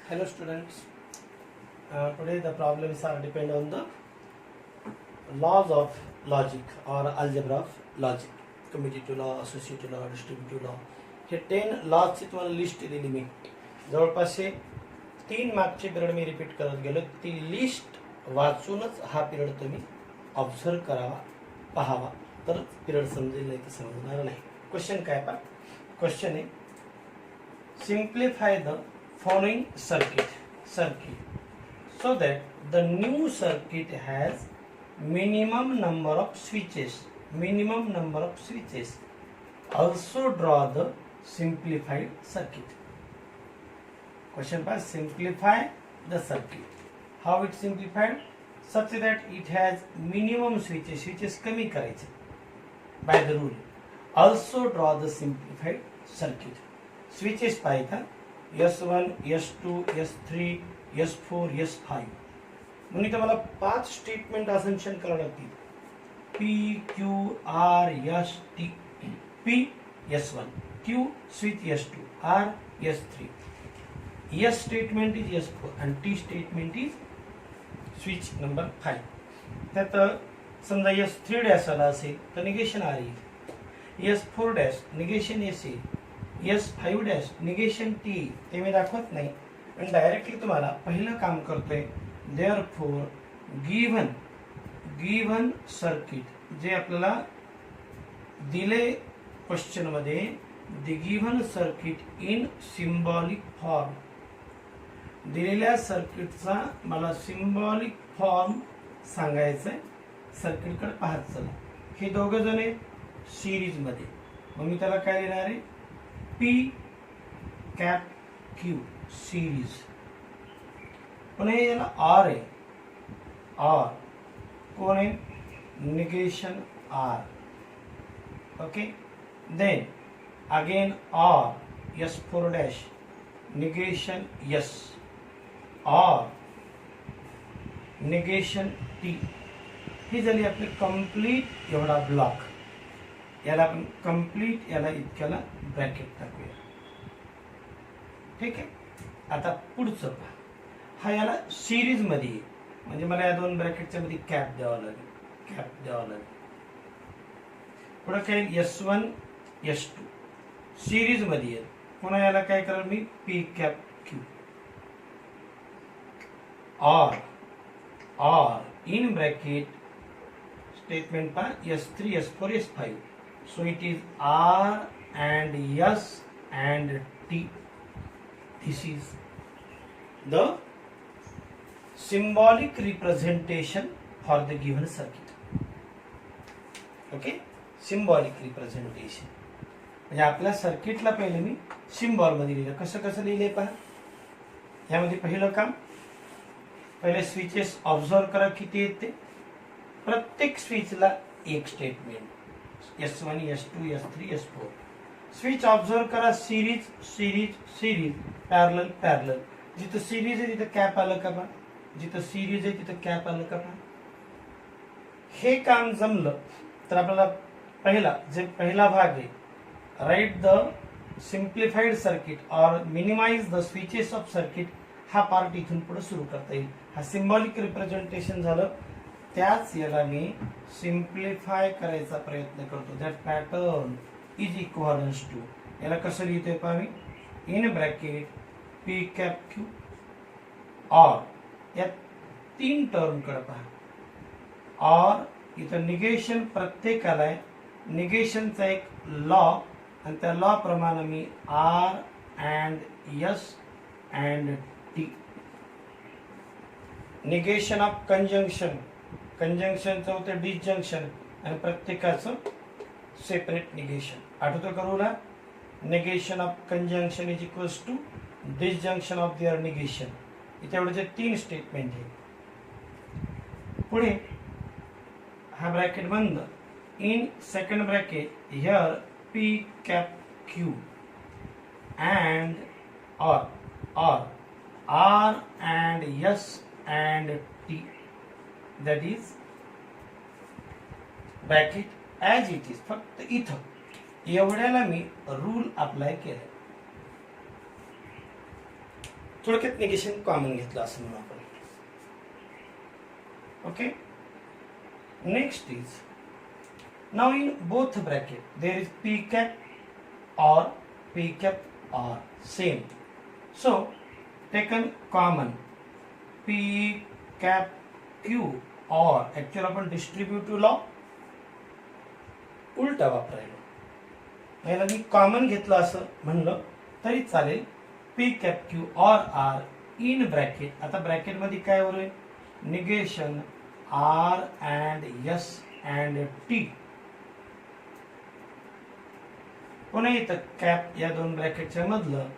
Hello students, today the problems are depend on the laws of logic or algebra of logic, commutative law, associative law, distributive law. हे 10 लॉजची तुम्हाला list दिलेली मी जवळपास 3 मागचे period मी repeat करत गेलो. ती list वाचूनच हा पिरियड तुम्ही ऑब्झर्व करावा, पाहावा, तर पिरियड समजेल, नाही तर समजणार नाही. क्वेश्चन काय पहा. क्वेश्चन आहे simplify the following circuit so that the new circuit has minimum number of switches. Also draw the simplified circuit. Question pass. Simplify the circuit. How it simplified? Such that it has minimum switches कमी करायचे by the rule. Also draw the simplified circuit. Switches पाहिजे S1, S2, S3, S4, S5 म्हणून इथे मला 5 statement असेम्पशन करावे लागतील. P, Q, R, S, T. P, S1, Q, switch S2, R, S3. S statement is S4 and T statement is switch number 5. त्यात समजा S3 dash आला असेल तर निगेशन R येईल. S4 डॅश निगेशन S येईल. S5 dash negation T ते मी दाखवत नाही, पण डायरेक्टली तुम्हाला पहिलं काम करतोय. देअरफॉर गिव्हन सर्किट जे आपल्याला दिले क्वेश्चन मध्ये, the given circuit in symbolic form. दिलेल्या सर्किटचा मला सिम्बॉलिक फॉर्म सांगायचंय. सर्किटकडे पाहत चला. हे दोघं जण आहेत सिरीज मध्ये, मग मी त्याला काय लिहिणार आहे? P cap Q series. पुन्हा याला R आहे. R कोण आहे? Negation R. Okay. Then again R S4 dash negation S. R negation T. ही झाली आपली कंप्लीट एवढा ब्लॉक. याला आपण कंप्लीट, याला इतक्याला ब्रॅकेट टाकूया. ठीक आहे. आता पुढचं पहा. हा याला सिरीज मध्ये आहे, म्हणजे मला या दोन ब्रॅकेटच्या मध्ये कॅप द्यावा लागेल. पुढे काय? S1 S2 सिरीज मध्ये आहे. पुन्हा याला काय करेल मी? P cap Q. R in bracket statement पहा. S3 S4 S5. So it is R and S and T. This is the symbolic representation for the given circuit. Okay? Symbolic representation. म्हणजे आपल्या सर्किटला पहिले मी सिम्बॉल मध्ये लिहिलं. कसं लिहिले पहा. यामध्ये पहिलं काम, पहिले स्विचेस ऑब्झर्व करा किती आहेत ते. प्रत्येक स्विचला एक statement. S1, S2, S3, S4. Switch observe करा. Series parallel. जिथं सिरीज आहे तिथं कॅप आलं का पहा. जिथं सिरीज आहे तिथं कॅप आलं का पहा. हे काम जमलं तर आपल्याला पहिला भाग आहे, write the simplified circuit or minimise the switches of circuit. हा पार्ट इथून पुढे सुरू करता येईल. हा सिम्बॉलिक रिप्रेझेंटेशन झालं. त्याच याला मी सिम्प्लिफाय करायचा प्रयत्न करतो. That pattern is equivalence to, याला कसं लिहितोय पहा मी? In bracket P cap Q or या 3 टर्म कडे पहा. और इथं निगेशन प्रत्येकाला आहे. निगेशनचा एक लॉ, आणि त्या लॉ प्रमाणे मी R and S and T. Negation of कंजंक्शनचं होतं डिसजंक्शन, आणि प्रत्येकाचं सेपरेट निगेशन. आठवतो करूला? Negation of conjunction is equals to disjunction of their negation. इथे एवढे 3 स्टेटमेंट आहे. पुढे हा ब्रॅकेट बंद. In second bracket here P cap Q and R and S and T. That is bracket as it is. फक्त इथं एवढ्याला मी rule apply केला. थोडक्यात निगेशन कॉमन घेतलं असं म्हणून आपण. Okay. Next is now in both bracket there is P cap or P cap R same. So taken common P cap Q or actual आपण distributive law उलटा वापरायला. याला मी कॉमन घेतलं असं म्हणलं तरी चालेल. P cap Q or R in bracket. आता ब्रॅकेट मध्ये काय होईल? Negation R and S and T. पुन्हा इथं कॅप या दोन ब्रॅकेटच्या मधलं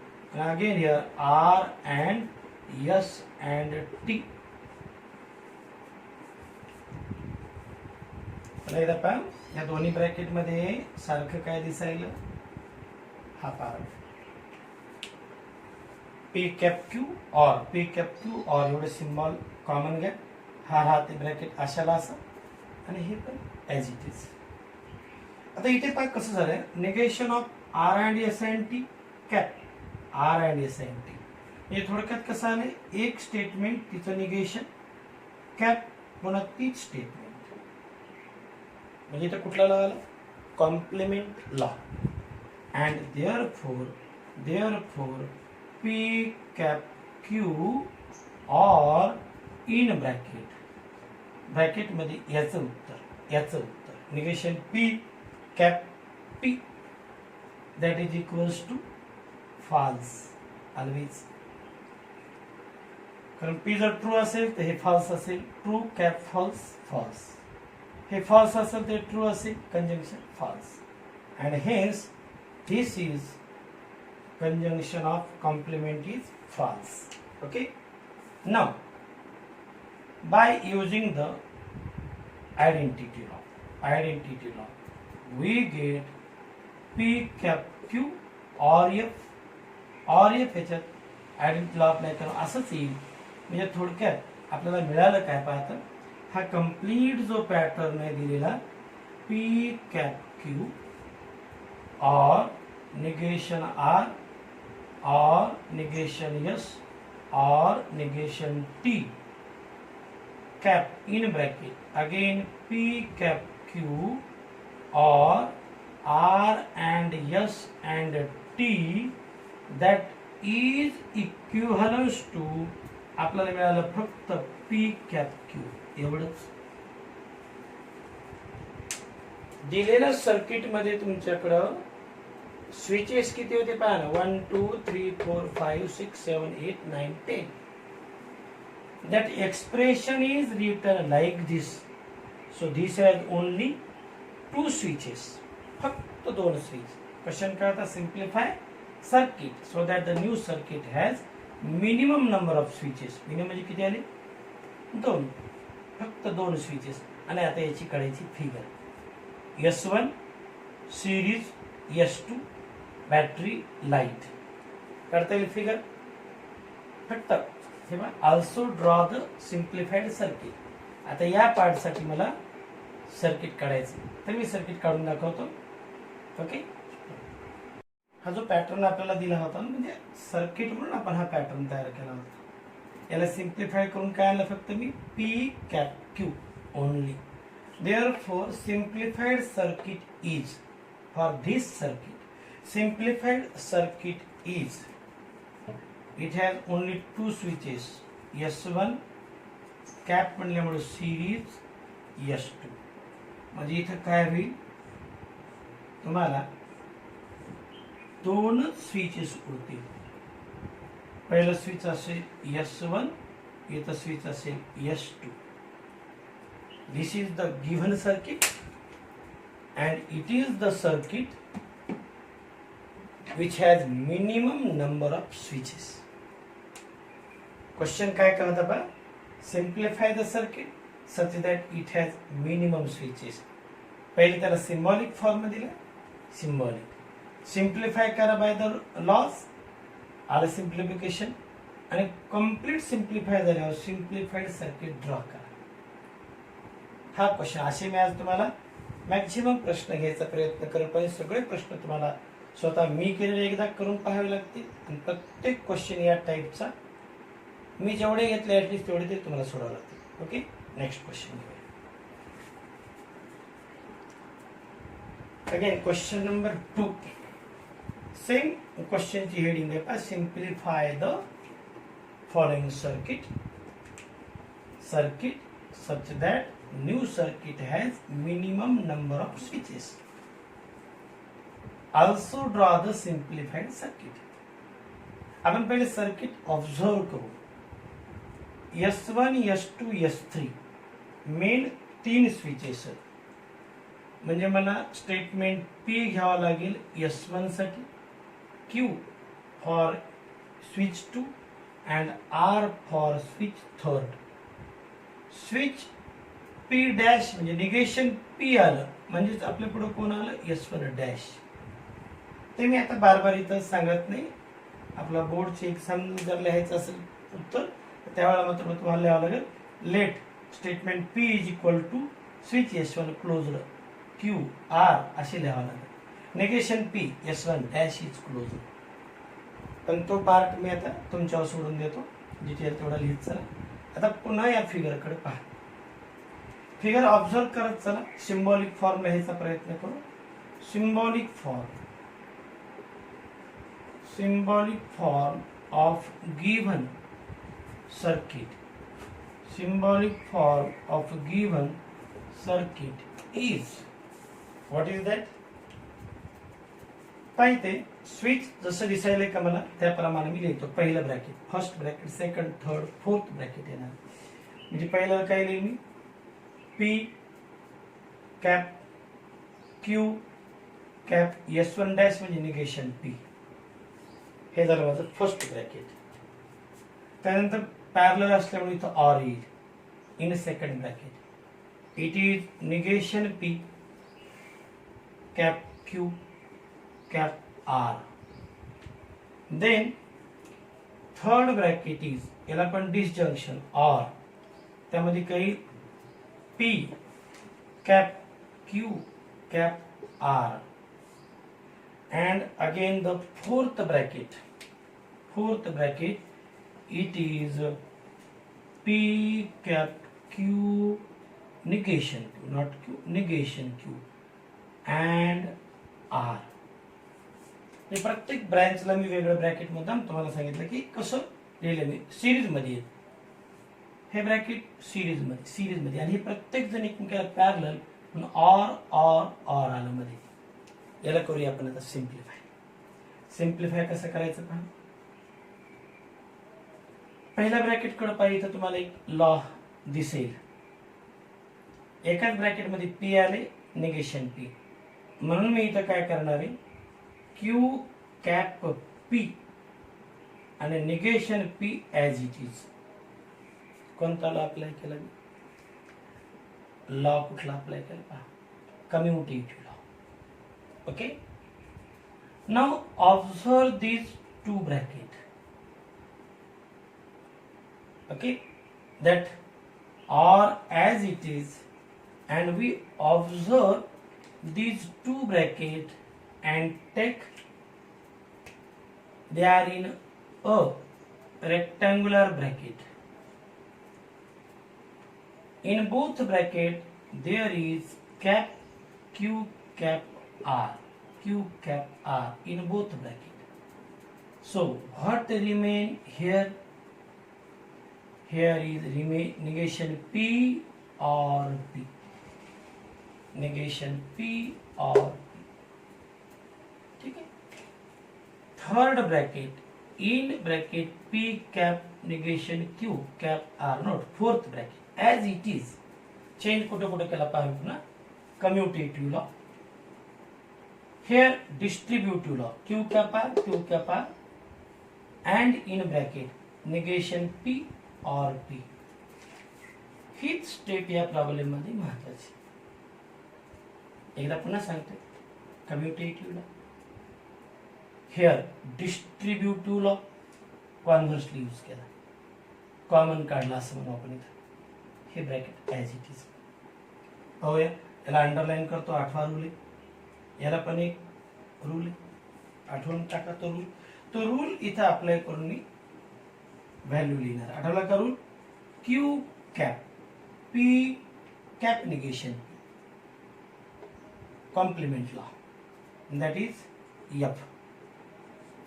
again here R and S and T. एकदा पहा या दोन्ही ब्रॅकेट मध्ये सारखं काय दिसायला? हा पार्ट पी कॅप क्यू और एवढे सिम्बॉल कॉमन घ्या. हा राहते ब्रॅकेट अशाला असं आणि हे पण ॲज इट इज. आता इथे पहा कसं झालंय? Negation of R and S and T cap R and S and T. म्हणजे थोडक्यात कसं आलंय? एक स्टेटमेंट तिचं निगेशन कॅप पुन्हा तीच स्टेटमेंट. म्हणजे इथं कुठला लॉ आला? Complement law. And therefore P cap Q or in bracket मध्ये याचं उत्तर negation P cap P that is equals to false always. कारण पी जर ट्रू असेल तर हे फॉल्स असेल. True cap false. हे फॉल्स असेल ते ट्रू असेल. Conjunction false. And hence this is conjunction of complement is false. Okay. Now by using the identity law we get P cap Q or F ह्याच्यात identity law apply करून असंच येईल. म्हणजे थोडक्यात आपल्याला मिळालं काय? पाहता हा कंप्लीट जो पॅटर्न आहे दिलेला P cap Q और negation R और negation S और negation T cap in bracket again P cap Q और R and S and T that is equivalent to आपल्याला मिळालं फक्त P cap Q एवढंच. दिलेल्या सर्किट मध्ये तुमच्याकडं स्विचेस किती होते पहा ना? 1 2 3 4 5 6 7 8 9 10. That expression is written like this. So this has only 2 switches. फक्त 2 स्विच. क्वेश्चन काय होता? Simplify circuit so that the new circuit has minimum number of switches. Minimum म्हणजे किती आले? 2. फक्त 2 स्विचेस. आणि आता याची काढायची figure. S1 series, S2 battery light. करता येईल फिगर? फक्त हे बघा. Also draw the simplified circuit. आता या पार्ट साठी मला सर्किट काढायचं तर मी सर्किट काढून दाखवतो. ओके. हा जो पॅटर्न आपल्याला दिला होता म्हणजे सर्किट म्हणून आपण हा पॅटर्न तयार केला होता. याला सिम्प्लिफाय करून काय आलं? फक्त मी P cap Q only. Therefore simplified circuit is for this circuit. Simplified circuit is it has only 2 switches. S1 cap म्हणल्यामुळे series S2. म्हणजे इथं काय होईल? तुम्हाला 2 स्विचेस उरतील. पहिलं स्विच असेल S1, इथं स्विच असेल S2. This is the given circuit and it is the circuit which has minimum number of switches. Question काय करत आपण? Simplify the circuit such that it has minimum switches. पहिले त्याला symbolic फॉर्म दिला. Symbolic. Simplify करा by the laws. आलं simplification. आणि complete simplify झाल्यावर simplified circuit draw करा. हा क्वेश्चन असे मी आज तुम्हाला मॅक्झिमम प्रश्न घ्यायचा प्रयत्न करत आहे. सगळे प्रश्न तुम्हाला स्वतः मी केलेले एकदा करून पाहावे लागतील आणि प्रत्येक क्वेश्चन या टाईपचा मी जेवढे घेतले ऍटलीस्ट तेवढे तरी तुम्हाला सोडावं लागतील. ओके, नेक्स्ट क्वेश्चन घेऊया. Again question number 2. सेम क्वेश्चनची हेडिंग आहे, simplify the following circuit such that new circuit has minimum number of switches. Also draw the simplified circuit. आपण पहिले सर्किट ऑब्झर्व करू. S1, S2, S3 main 3 switches आहेत. म्हणजे मला statement P घ्यावं लागेल S1 साठी, Q for switch 2 and R for switch 3. Switch P dash म्हणजे निगेशन P आलं म्हणजेच आपल्या पुढे कोण आलं S1 डॅश. ते मी आता बार बार इथं सांगत नाही. आपला बोर्डचे एक्झाम जर लिहायचं असेल उत्तर त्यावेळेला मात्र तुम्हाला लिहावं लागेल let statement P is equal to switch S1 closed Q R असे लिहावं लागेल. Negation P S1 dash is closed. पण तो पार्ट मी आता तुमच्यावर सोडून देतो, डिटेल तेवढा लिहित चला. आता पुन्हा या फिगरकडे पहा. फिगर ऑब्झर्व करत चला. सिम्बॉलिक फॉर्म लिहायचा प्रयत्न करू. Symbolic form of given circuit. Symbolic form of given circuit is, what is that? पाहिजे स्विच जसं दिसायलंय का मला त्याप्रमाणे मी लिहितो. पहिलं bracket, first bracket, second, third, fourth bracket येणार. म्हणजे पहिलं काय लिहिलं मी P cap Q cap S1 dash म्हणजे निगेशन P. हे झालं माझं फर्स्ट ब्रॅकेट. त्यानंतर पॅरलल असल्यामुळे इथं ऑर येईल. In second bracket it is negation P cap Q cap R. Then third bracket is, याला पण डिसजंक्शन ऑर, त्यामध्ये काही P cap Q cap R. and again the fourth bracket it is P cap Q negation Q, not Q, negation Q and R. हे प्रत्येक ब्रँचला मी वेगळं bracket मुद्दाम तुम्हाला सांगितलं की कसं लिहिलं मी सिरीज मध्ये येत. हे ब्रॅकेट सिरीज मध्ये आणि हे प्रत्येक जण एकमेकाला पॅरलल म्हणून ऑर आलं मध्ये. याला करूया आपण आता सिम्प्लिफाय कसं करायचं पहा. पहिल्या ब्रॅकेट कडे पाहिजे तर तुम्हाला एक लॉ दिसेल. एकाच ब्रॅकेट मध्ये P आले निगेशन P, म्हणून मी इथं काय करणार आहे Q कॅप P आणि negation P as it is. कोणता लॉ अप्लाय केला मी? लॉ कुठला अप्लाय केला पहा, commutative law. Okay, now observe these two brackets. Okay, that are as it is, and we observe these two brackets and take they are in a rectangular bracket. In both bracket there is cap Q cap R, Q cap R in both bracket. So what remain here? Here is remain negation P or P. Negation P or P. ठीक है. Third bracket, in bracket P cap negation Q cap R, not fourth bracket as it is. Change कुठे कुठे केला पाहिजे पुन्हा commutative law. Here distributive law Q cap R and in bracket negation P or P. हीच step या problem मध्ये महत्वाची. एकदा पुन्हा सांगते commutative law. Here distributive law conversely use केला, कॉमन काढला असं म्हणू आपण इथं. हे ब्रॅकेट ऍज इट इज. पाहूया, याला अंडरलाईन करतो. 8वा रूल आहे. याला पण एक रूल आहे, आठवून टाका तो रूल. तो रूल इथं अप्लाय करून मी व्हॅल्यू लिहिणार. आठवला का rule? Q cap, P cap negation, complement law, that is F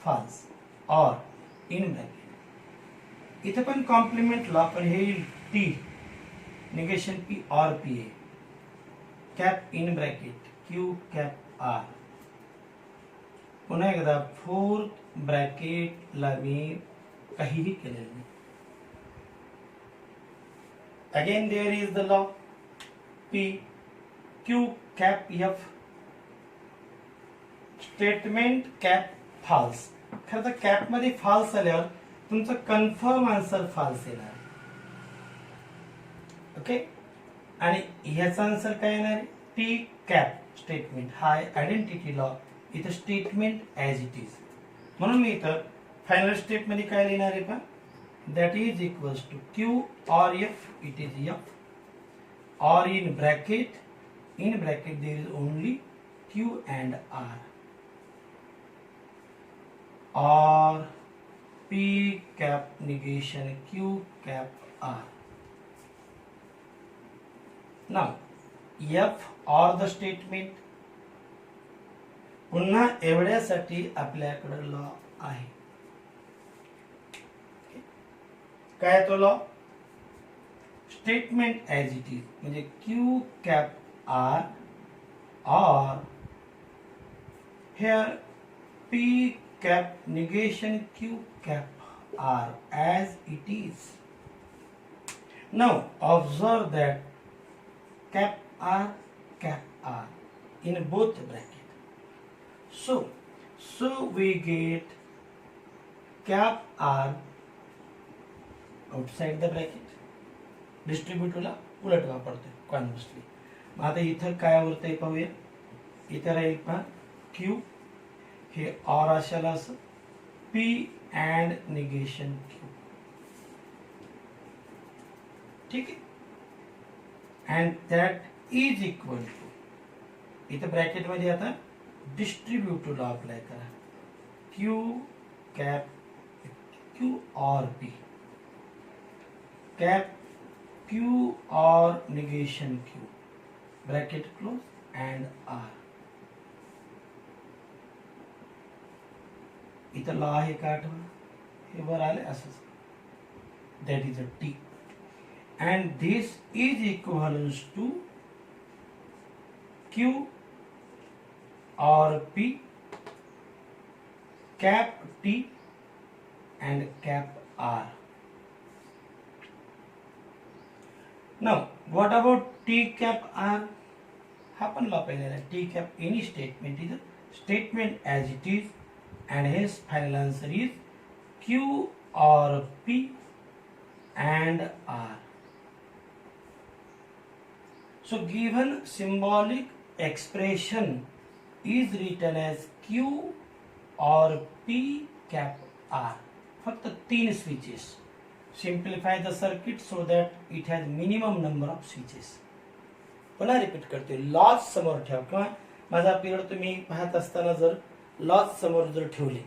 false or in bracket. इथे पण कॉम्प्लिमेंट लॉ, पण हे T negation P or P A, cap in bracket Q cap R. पुन्हा एकदा फोर्थ ब्रॅकेटला मी काहीही केलेलं नाही. Again there is the law P Q cap F, statement cap false. खरं तर कॅप मध्ये फॉल्स आल्यावर तुमचं कन्फर्म आन्सर फॉल्स येणार. ओके, आणि ह्याचा आन्सर काय येणार? T cap statement. हा आयडेंटिटी लॉ, इथं स्टेटमेंट ॲज इट इज. म्हणून मी इथं फायनल स्टेप मध्ये काय लिहिणार आहे? पण that is equals to Q or F, it is F, or in bracket there is only Q and R, or P cap negation Q cap R. Now F or the statement. पुन्हा एवढ्यासाठी आपल्याकडे law आहे. काय तो law? Statement as it is म्हणजे Q cap R or here P cap negation Q cap R as it is. Now observe that cap R in both bracket. So we get cap R outside the bracket. डिस्ट्रीब्युटिव्हला उलट वापरतोय कॉन्व्हर्सली. मग आता इथं काय उरतंय पाहूया. इथं राहील पहा Q, हे और अशाला असं पी अँड निगेशन क्यू. ठीक आहे, and that is equal to, इथं ब्रॅकेट मध्ये आता डिस्ट्रीब्युटिव्ह लॉ अप्लाय करा. Q cap Q or P, cap Q or negation Q, bracket close and R. इथं लॉ आहे का आठवा? हे वर आले असंच. That is a T and this is equivalence to Q or P, cap T and cap R. Now what about T cap R? हा पण लॉ पाहिलेला आहे. T cap any statement is a statement as it is, and his final answer is Q or P and R. So given symbolic expression is written as Q or P cap R. फक्त 3 switches. Simplify the circuit so that it has minimum number of switches. पुन्हा repeat करते. Lodge समोर ठेवा किंवा माझा period तुम्ही पाहत असताना जर लॉज समोर जर ठेवले,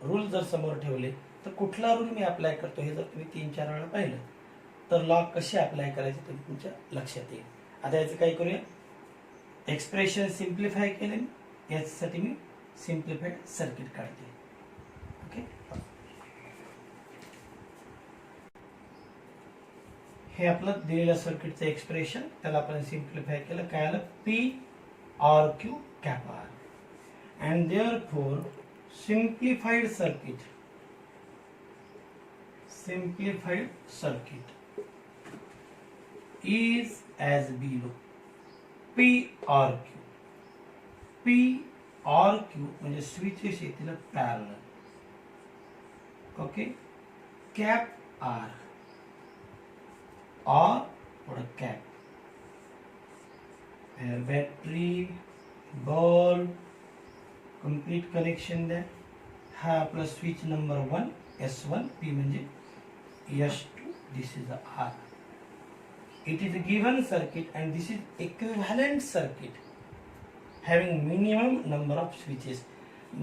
रूल जर समोर ठेवले, तर कुठला रूल मी अप्लाय करतो हे जर तुम्ही 3-4 वेळा पाहिलं तर लॉ कसे अप्लाय करायचे ते तुमच्या लक्षात येईल. आता याचं काय करूया? एक्सप्रेशन सिम्प्लिफाय केले, याच्यासाठी मी सिम्प्लिफाईड सर्किट काढते. ओके, हे आपलं दिलेलं सर्किटचं एक्सप्रेशन, त्याला आपण सिम्प्लिफाय केलं. काय आलं? P or Q cap R. And therefore simplified circuit is as below. P or Q, P or Q म्हणजे switches येतील parallel. Okay, cap R or what a cap, battery, bulb, complete connection there. हा आपला switch number 1 S1, P म्हणजे S2, this is the R. It is a given circuit and this is equivalent circuit having minimum number of switches.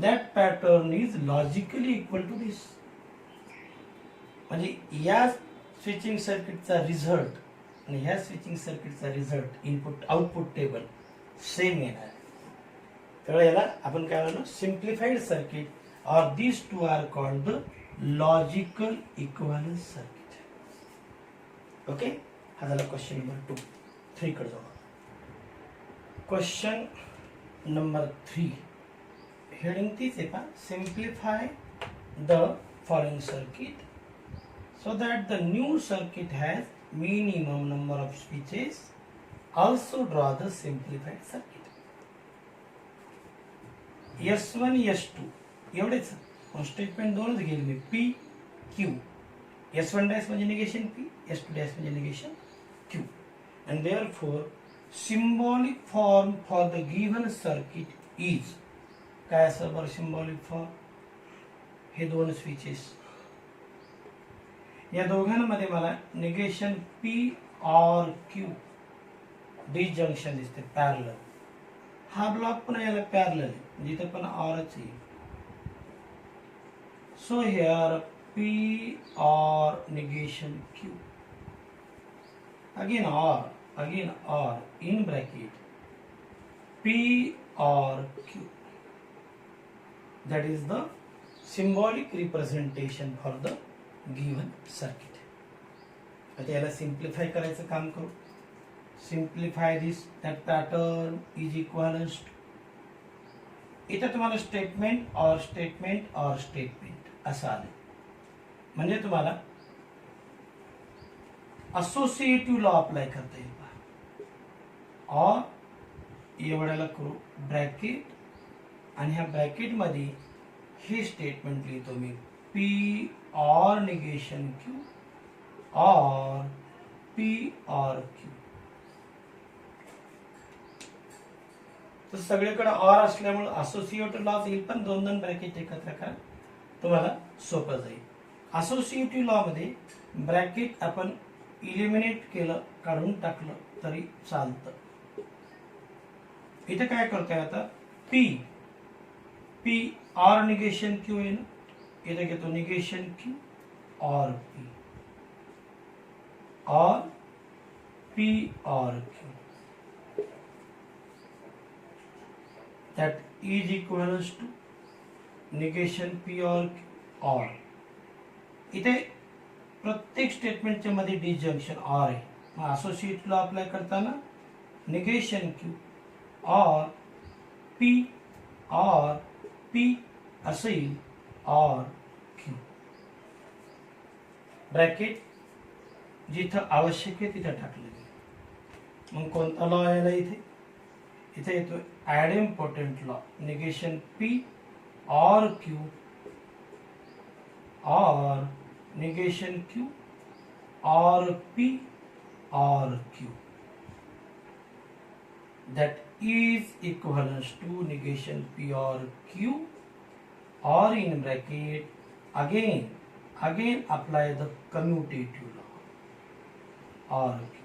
That pattern is logically equal to this. म्हणजे या switching सर्किटचा result आणि ह्या switching सर्किटचा result input output table same येणार. त्यामुळे याला आपण काय म्हणतो simplified circuit or these two are called the logical equivalence circuit. Okay, हा झाला क्वेश्चन नंबर 2. 3 कडे जाऊ. क्वेश्चन नंबर 3 हेडिंग तीच आहे का, simplify the following circuit so that the new circuit has minimum number of switches. Also draw the simplified circuit. S1 S2 एवढेच statement दोनच घेईल मी, P Q. S1 डॅश म्हणजे negation P, S2 dash म्हणजे negation Q. And therefore symbolic form for the given circuit is, काय असेल बरं symbolic form? हे दोन स्विचेस, या दोघांमध्ये मला निगेशन P और Q डिसजंक्शन दिसते पॅरलल. हा ब्लॉक पण याला पॅरलल आहे, जिथे पण ऑरच आहे. सो हियर P और negation Q, again or in bracket P or Q. That is the symbolic representation for the given circuit. आता याला सिम्प्लिफाय करायचं काम करू. Simplify this that pattern is equivalence to, इथं तुम्हाला स्टेटमेंट और स्टेटमेंट और स्टेटमेंट असं आलं. म्हणजे तुम्हाला असोसिएटिव्ह लॉ अप्लाय करता येईल पहा. और एवढ्याला करू ब्रॅकेट आणि ह्या ब्रॅकेट मध्ये हे स्टेटमेंट लिहितो मी, P और negation Q और P और Q. तर सगळीकडे और असल्यामुळे असोसिएटिव्ह लॉ येईल, पण दोन दोन ब्रॅकेट एकत्र करा, तुम्हाला सोपं जाईल. असोसिएटिव्ह लॉ मध्ये ब्रॅकेट आपण इलिमिनेट केलं, काढून टाकलं तरी चालतं. इथे काय करतोय आता, P और निगेशन Q आहे ना, इधर के तो निगेशन Q और P और P और Q, that is equals to negation P और Q. और इथे प्रत्येक स्टेटमेंटच्या मध्ये डिसजंक्शन और आहे, मग असोसिएटिव्ह लॉ अप्लाय करताना निगेशन Q और P और P असेल और Q. ब्रॅकेट जिथं आवश्यक आहे तिथं टाकलं गेलं. मग कोणता लॉ यायला इथे, इथे येतो ॲडम्पोर्टंट लॉ, निगेशन P और Q और निगेशन Q और P और Q, that is equivalent to negation P और Q, or in bracket again apply the commutative law or Q,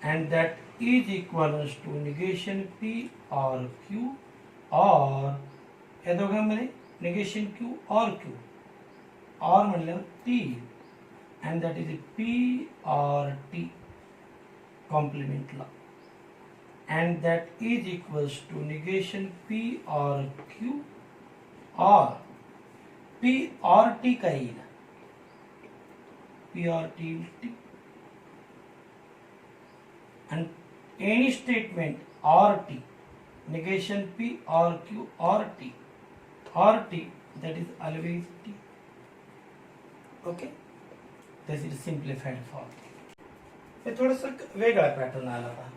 and that is equivalent to negation P or Q or या दोघांमध्ये negation Q or Q or म्हणल्यावर T, and that is P or T complement law, and that is equals to negation P or Q or P or T का येईल, P or T T, and any statement or T, negation P or Q or T, that is always T. Okay, this is simplified form. हे थोडंसं वेगळा pattern आला पहा.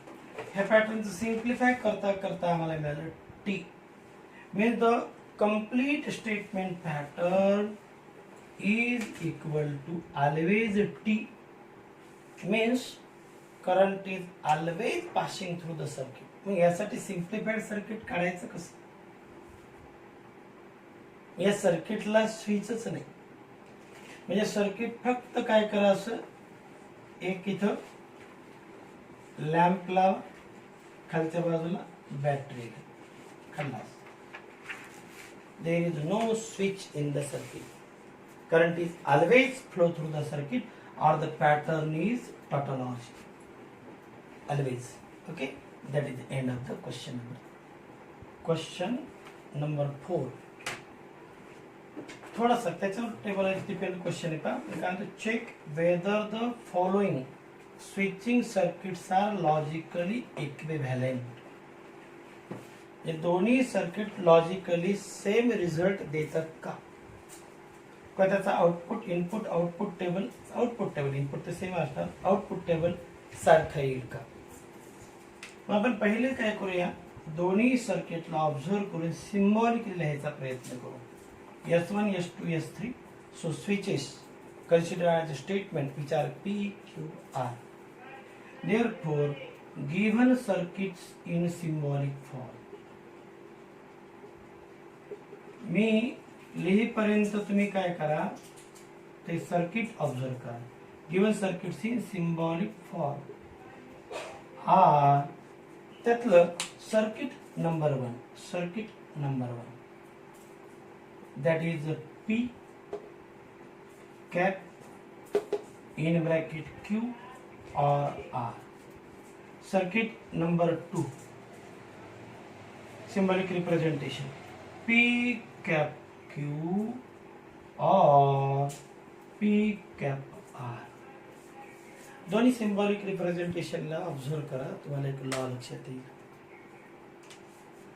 ह्या पॅटर्नचं simplify करता करता आम्हाला मिळालं T. Means the complete statement pattern is equal to always T. Means current is always passing through the circuit. मग यासाठी सिम्प्लिफाईड सर्किट काढायचं कसं? या सर्किटला स्विचच नाही, म्हणजे सर्किट फक्त काय करायचं, एक इथं लॅम्प लावा, खालच्या बाजूला बॅटरी खल्लास. There is no switch in the circuit. current is always flow through the circuit or the pattern is tautology. Always. Okay, that is the end of the question number. Question number 4. थोड़ा सा त्याच्यावर table depend question आहे का check whether the following switching circuits are logically equivalent. हे दोन्ही circuit logically same result देतात का त्याचा output input output table input तर सेम असणार आउटपुट टेबल सारखं येईल का. मग आपण पहिले काय करूया दोन्ही सर्किटला ऑब्झर्व करून सिम्बॉलिकली लिहायचा प्रयत्न करू. S1, S2, S3. So switches considered as a statement which are P, Q, R. Therefore, given circuits in symbolic form. मी लिहीपर्यंत तुम्ही काय करा ते सर्किट ऑब्झर्व करा. Given circuits in symbolic form are त्यातलं circuit number 1 that is P cap in bracket Q or R. Circuit number 2 symbolic representation P cap Q or P cap R. दोन्ही symbolic रिप्रेझेंटेशनला observe करा. तुम्हाला एक law लक्षात येईल.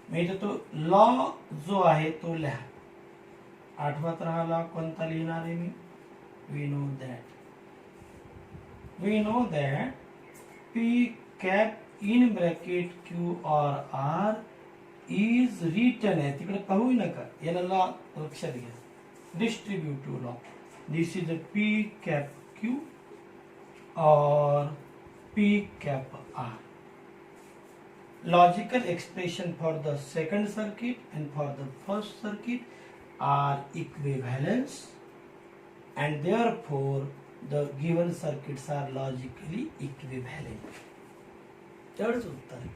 मी तो law जो आहे तो लिहा. आठवत राहिला कोणता लिहिणार आहे मी. We know that P cap in bracket Q or R is written आहे तिकडे पाहू नका याला लॉ लक्षात घ्या. Distributive law. This is a P cap Q or P cap R. Logical expression for the second circuit and for the first circuit are equivalent and therefore the given circuits are logically equivalent. तेवढंच उत्तर आहे.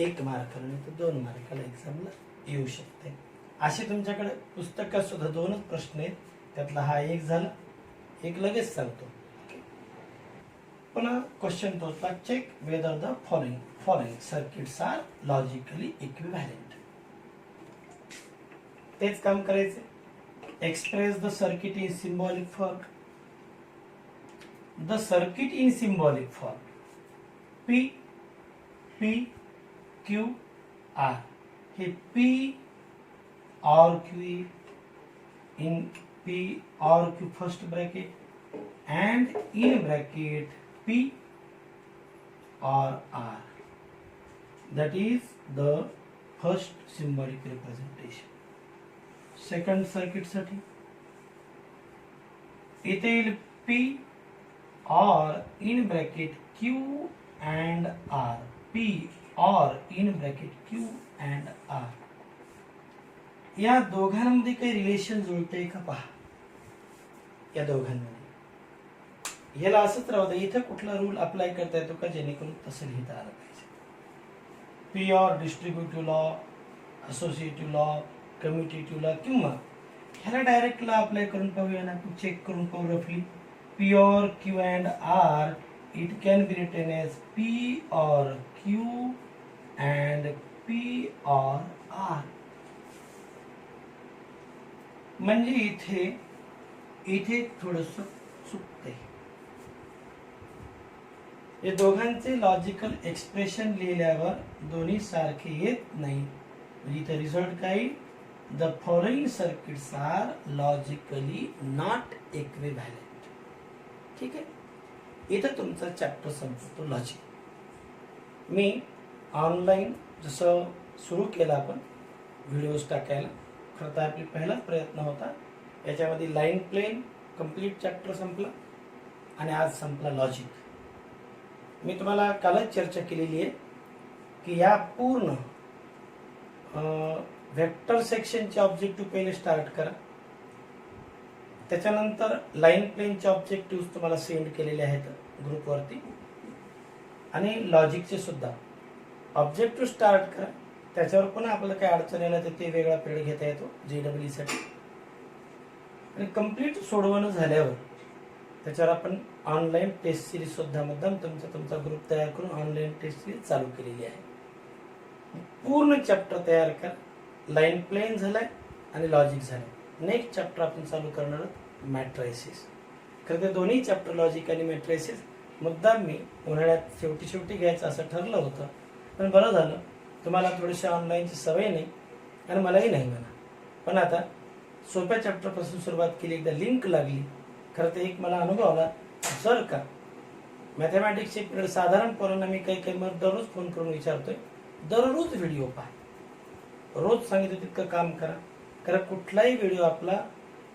1 मार्काला नाही तर 2 मार्काला एक्झामला येऊ शकते. असे तुमच्याकडे पुस्तकात सुद्धा 2च प्रश्न आहेत. त्यातला हा एक झाला. एक लगेच सांगतो. पुन्हा क्वेश्चन तोच check whether the following circuits are logically equivalent. तेच काम करायचे. Express the circuit in symbolic form. The circuit in symbolic form P Q R. हे P और Q in P और Q first bracket and in bracket P or R. That is the first symbolic representation. Second circuit साठी इथे येईल P or in bracket Q and R. P or in bracket Q and R. या दोघांमध्ये काही relation जुळते का पहा. या दोघांमध्ये याला असंच राहू दे. इथं कुठला रूल अप्लाय करता येतो का जेणेकरून तसं लिहिता आलं पाहिजे. P or distributive law associative law commutative law किंवा ह्याला डायरेक्ट लॉ अप्लाय करून पाहूया ना. चेक करून पाहू रफली. P or Q and R it can be written as P or Q and P or R. म्हणजे इथे थोडस चुकतंय. हे दोघांचे लॉजिकल एक्सप्रेशन लिहिल्यावर दोन्ही सारखे येत नाही. म्हणजे इथे रिझल्ट काय the following circuits are logically not equivalent. ठीक आहे. इथं तुमचा चॅप्टर संपतो लॉजिक. मी ऑनलाईन जसं सुरू केलं आपण व्हिडिओज टाकायला खरं तर आपली पहिलाच प्रयत्न होता. याच्यामध्ये लाईन प्लेन कंप्लीट चॅप्टर संपला आणि आज संपला लॉजिक. मी तुम्हाला कालच चर्चा केलेली आहे की या पूर्ण वेक्टर सेक्शनचे ऑब्जेक्टिव्ह पहिले स्टार्ट करा. त्याच्यानंतर लाईन प्लेनचे ऑब्जेक्टिव्ह तुम्हाला सेंड केलेले आहेत ग्रुपवरती आणि लॉजिकचे सुद्धा ऑब्जेक्टिव्ह स्टार्ट करा. त्याच्यावर पण आपल्याला काय अडचण आलं तर ते वेगळा पिरियड घेता येतो JEE साठी. आणि कम्प्लीट सोडवणं झाल्यावर त्याच्यावर आपण ऑनलाईन टेस्ट सिरीज सुद्धा मुद्दाम तुमचा ग्रुप तयार करून ऑनलाईन टेस्ट सिरीज चालू केलेली आहे. पूर्ण चॅप्टर तयार कर. लाईन प्लेन झालाय आणि लॉजिक झालंय. नेक्स्ट चॅप्टर आपण चालू करणार आहोत मॅट्रायसिस. खरं तर दोन्ही चॅप्टर लॉजिक आणि मॅट्रायसिस मुद्दाम मी उन्हाळ्यात शेवटी घ्यायचं असं ठरलं होतं, पण बरं झालं तुम्हाला थोडीशी ऑनलाईनची सवय नाही आणि मलाही नाही म्हणा. पण आता सोप्या चॅप्टरपासून सुरुवात केली, एकदा लिंक लागली. खरं तर एक मला अनुभव आला, जर का मॅथमॅटिक्सचे पिरियड साधारण पोरांना मी काही मग दररोज फोन करून विचारतोय, दररोज व्हिडिओ पहा, रोज सांगितलं तितकं काम करा. कारण कुठलाही व्हिडिओ आपला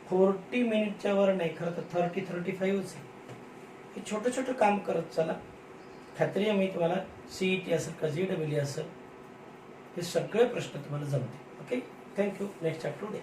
40 मिनिटच्या वर नाही, खरं तर 30-35च आहे. हे छोटं काम करत चला. खात्री आहे मी तुम्हाला CET असेल का JEE असेल हे सगळे प्रश्न तुम्हाला जमतील. Okay, thank you. नेक्स्ट चॅप्टर उद्या.